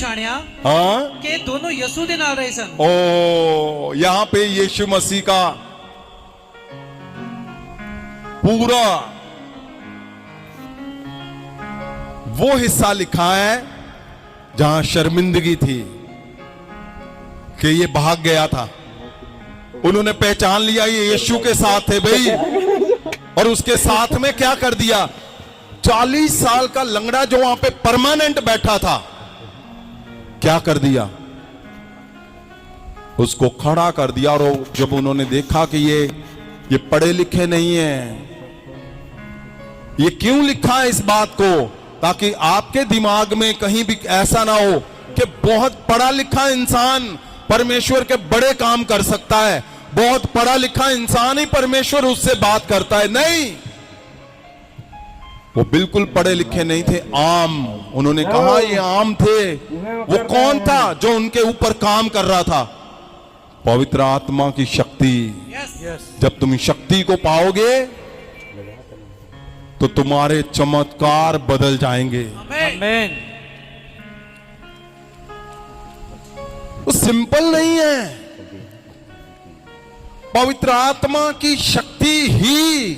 पछाणिया हाँ के दोनों यसू दे नाल रहे सन। ओ यहां पे यीशु मसीह का पूरा वो हिस्सा लिखा है जहां शर्मिंदगी थी कि ये भाग गया था। उन्होंने पहचान लिया ये यीशु के साथ थे भाई, और उसके साथ में क्या कर दिया, 40 साल का लंगड़ा जो वहां पे परमानेंट बैठा था, क्या कर दिया, उसको खड़ा कर दिया। और जब उन्होंने देखा कि ये पढ़े लिखे नहीं है, ये क्यों लिखा है इस बात को, ताकि आपके दिमाग में कहीं भी ऐसा ना हो कि बहुत पढ़ा लिखा इंसान परमेश्वर के बड़े काम कर सकता है, बहुत पढ़ा लिखा इंसान ही परमेश्वर उससे बात करता है। नहीं, वो बिल्कुल पढ़े लिखे नहीं थे, आम। उन्होंने कहा ये आम थे। वो कौन था जो उनके ऊपर काम कर रहा था? पवित्र आत्मा की शक्ति। जब तुम शक्ति को पाओगे तो तुम्हारे चमत्कार बदल जाएंगे। आमीन। वो सिंपल नहीं है। पवित्र आत्मा की शक्ति ही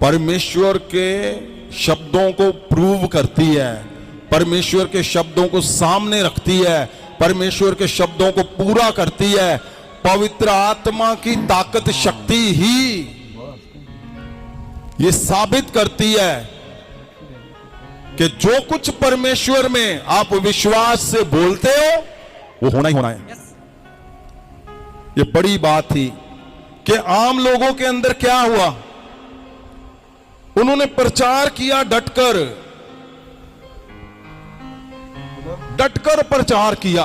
परमेश्वर के शब्दों को प्रूव करती है, परमेश्वर के शब्दों को सामने रखती है, परमेश्वर के शब्दों को पूरा करती है। पवित्र आत्मा की ताकत शक्ति ही ये साबित करती है कि जो कुछ परमेश्वर में आप विश्वास से बोलते हो वो होना ही होना है। ये बड़ी बात थी कि आम लोगों के अंदर क्या हुआ, उन्होंने प्रचार किया, डटकर प्रचार किया।